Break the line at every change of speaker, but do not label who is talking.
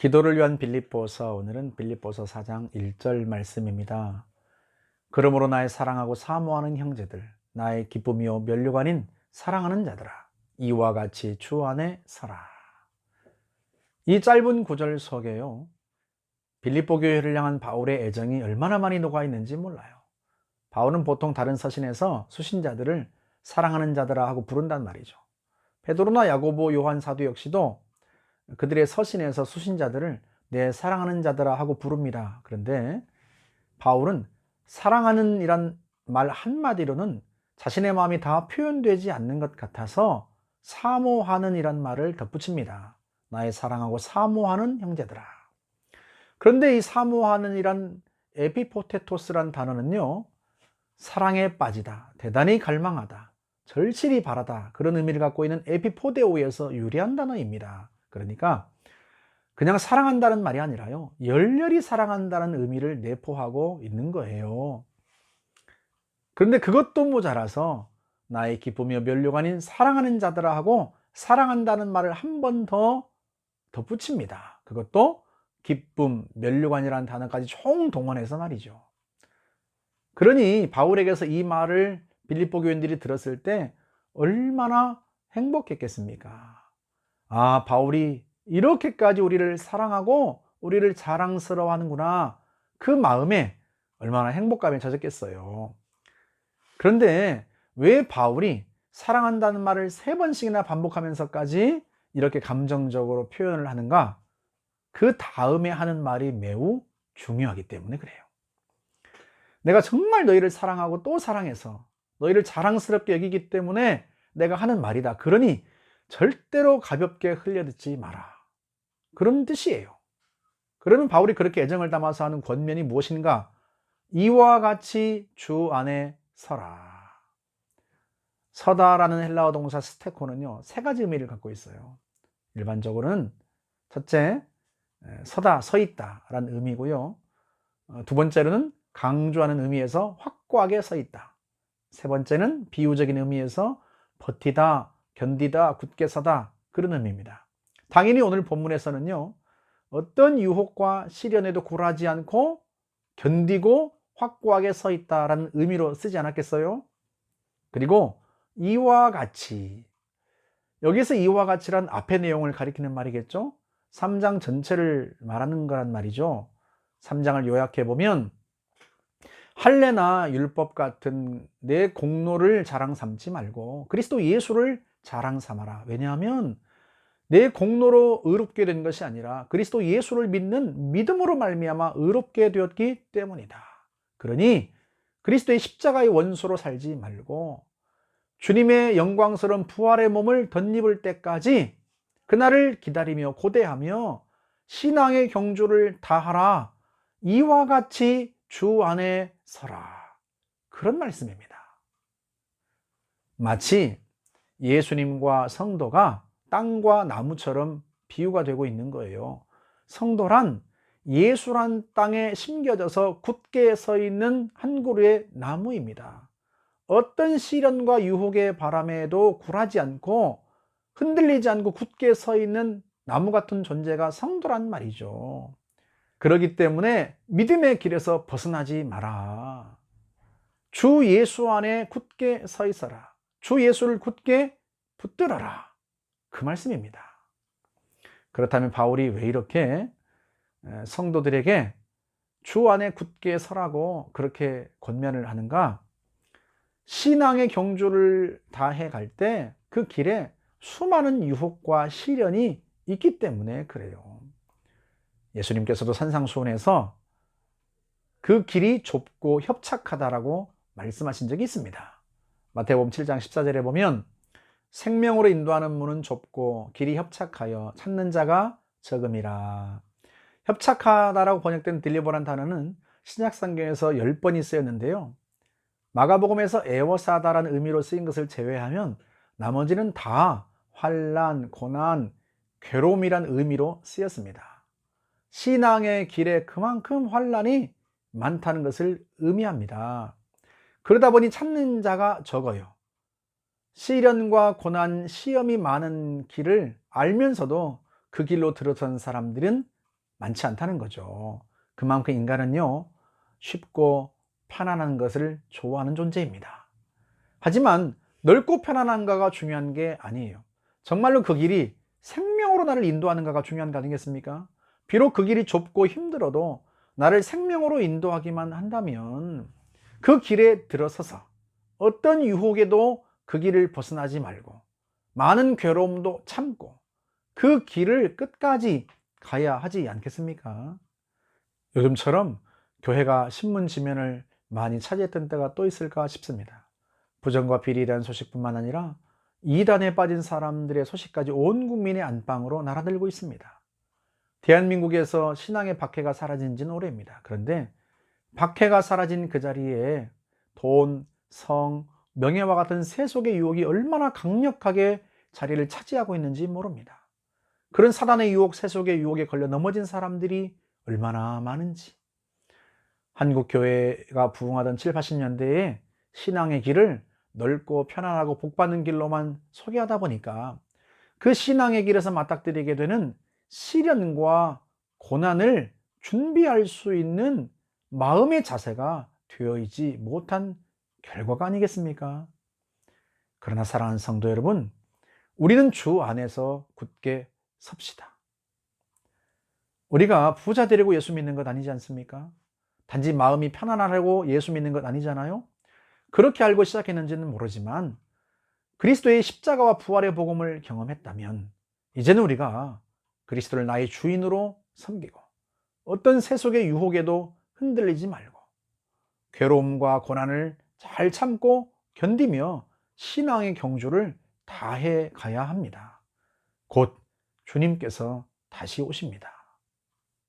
기도를 위한 빌립보서, 오늘은 빌립보서 4장 1절 말씀입니다. 그러므로 나의 사랑하고 사모하는 형제들, 나의 기쁨이요 면류관인 사랑하는 자들아, 이와 같이 주 안에 서라. 이 짧은 구절 속에요, 빌립보 교회를 향한 바울의 애정이 얼마나 많이 녹아 있는지 몰라요. 바울은 보통 다른 서신에서 수신자들을 사랑하는 자들아 하고 부른단 말이죠. 베드로나 야고보, 요한 사도 역시도 그들의 서신에서 수신자들을 내 사랑하는 자들아 하고 부릅니다. 그런데 바울은 사랑하는 이란 말 한마디로는 자신의 마음이 다 표현되지 않는 것 같아서 사모하는 이란 말을 덧붙입니다. 나의 사랑하고 사모하는 형제들아. 그런데 이 사모하는 이란 에피포테토스란 단어는요, 사랑에 빠지다, 대단히 갈망하다, 절실히 바라다, 그런 의미를 갖고 있는 에피포데오에서 유래한 단어입니다. 그러니까 그냥 사랑한다는 말이 아니라요, 열렬히 사랑한다는 의미를 내포하고 있는 거예요. 그런데 그것도 모자라서 나의 기쁨이며 면류관인 사랑하는 자들아 하고 사랑한다는 말을 한 번 더 덧붙입니다. 그것도 기쁨, 면류관이라는 단어까지 총동원해서 말이죠. 그러니 바울에게서 이 말을 빌립보 교인들이 들었을 때 얼마나 행복했겠습니까? 아, 바울이 이렇게까지 우리를 사랑하고 우리를 자랑스러워하는구나, 그 마음에 얼마나 행복감에 젖었겠어요. 그런데 왜 바울이 사랑한다는 말을 3번씩이나 반복하면서까지 이렇게 감정적으로 표현을 하는가? 그 다음에 하는 말이 매우 중요하기 때문에 그래요. 내가 정말 너희를 사랑하고 또 사랑해서 너희를 자랑스럽게 여기기 때문에 내가 하는 말이다. 그러니 절대로 가볍게 흘려듣지 마라, 그런 뜻이에요. 그러면 바울이 그렇게 애정을 담아서 하는 권면이 무엇인가? 이와 같이 주 안에 서라. 서다라는 헬라어 동사 스테코는요, 3가지 의미를 갖고 있어요. 일반적으로는 첫째, 서다, 서 있다 라는 의미고요. 두 번째로는 강조하는 의미에서 확고하게 서 있다. 세 번째는 비유적인 의미에서 버티다, 견디다, 굳게 서다, 그런 의미입니다. 당연히 오늘 본문에서는요, 어떤 유혹과 시련에도 굴하지 않고 견디고 확고하게 서 있다라는 의미로 쓰지 않았겠어요? 그리고 이와 같이, 여기서 이와 같이란 앞의 내용을 가리키는 말이겠죠? 3장 전체를 말하는 거란 말이죠. 3장을 요약해 보면, 할례나 율법 같은 내 공로를 자랑 삼지 말고 그리스도 예수를 자랑 삼아라. 왜냐하면 내 공로로 의롭게 된 것이 아니라 그리스도 예수를 믿는 믿음으로 말미암아 의롭게 되었기 때문이다. 그러니 그리스도의 십자가의 원수로 살지 말고 주님의 영광스러운 부활의 몸을 덧입을 때까지 그날을 기다리며 고대하며 신앙의 경주를 다하라. 이와 같이 주 안에 서라. 그런 말씀입니다. 마치 예수님과 성도가 땅과 나무처럼 비유가 되고 있는 거예요. 성도란 예수란 땅에 심겨져서 굳게 서 있는 한 그루의 나무입니다. 어떤 시련과 유혹의 바람에도 굴하지 않고 흔들리지 않고 굳게 서 있는 나무 같은 존재가 성도란 말이죠. 그렇기 때문에 믿음의 길에서 벗어나지 마라. 주 예수 안에 굳게 서 있어라. 주 예수를 굳게 붙들어라. 그 말씀입니다. 그렇다면 바울이 왜 이렇게 성도들에게 주 안에 굳게 서라고 그렇게 권면을 하는가? 신앙의 경주를 다해 갈 때 그 길에 수많은 유혹과 시련이 있기 때문에 그래요. 예수님께서도 산상수훈에서 그 길이 좁고 협착하다라고 말씀하신 적이 있습니다. 마태복음 7장 14절에 보면 생명으로 인도하는 문은 좁고 길이 협착하여 찾는 자가 적음이라. 협착하다라고 번역된 딜리버란 단어는 신약성경에서 10번이 쓰였는데요, 마가복음에서 애워싸다라는 의미로 쓰인 것을 제외하면 나머지는 다 환난, 고난, 괴로움이란 의미로 쓰였습니다. 신앙의 길에 그만큼 환난이 많다는 것을 의미합니다. 그러다 보니 찾는 자가 적어요. 시련과 고난, 시험이 많은 길을 알면서도 그 길로 들어선 사람들은 많지 않다는 거죠. 그만큼 인간은요, 쉽고 편안한 것을 좋아하는 존재입니다. 하지만 넓고 편안한가가 중요한 게 아니에요. 정말로 그 길이 생명으로 나를 인도하는가가 중요한 거 아니겠습니까? 비록 그 길이 좁고 힘들어도 나를 생명으로 인도하기만 한다면 그 길에 들어서서 어떤 유혹에도 그 길을 벗어나지 말고 많은 괴로움도 참고 그 길을 끝까지 가야 하지 않겠습니까? 요즘처럼 교회가 신문 지면을 많이 차지했던 때가 또 있을까 싶습니다. 부정과 비리에 대한 소식뿐만 아니라 이단에 빠진 사람들의 소식까지 온 국민의 안방으로 날아들고 있습니다. 대한민국에서 신앙의 박해가 사라진 지는 오래입니다. 그런데 박해가 사라진 그 자리에 돈, 성, 명예와 같은 세속의 유혹이 얼마나 강력하게 자리를 차지하고 있는지 모릅니다. 그런 사단의 유혹, 세속의 유혹에 걸려 넘어진 사람들이 얼마나 많은지. 한국 교회가 부흥하던 7, 80년대에 신앙의 길을 넓고 편안하고 복받는 길로만 소개하다 보니까 그 신앙의 길에서 맞닥뜨리게 되는 시련과 고난을 준비할 수 있는 마음의 자세가 되어 있지 못한 결과가 아니겠습니까? 그러나 사랑하는 성도 여러분, 우리는 주 안에서 굳게 섭시다. 우리가 부자 되려고 예수 믿는 것 아니지 않습니까? 단지 마음이 편안하려고 예수 믿는 것 아니잖아요? 그렇게 알고 시작했는지는 모르지만 그리스도의 십자가와 부활의 복음을 경험했다면 이제는 우리가 그리스도를 나의 주인으로 섬기고 어떤 세속의 유혹에도 흔들리지 말고 괴로움과 고난을 잘 참고 견디며 신앙의 경주를 다해 가야 합니다. 곧 주님께서 다시 오십니다.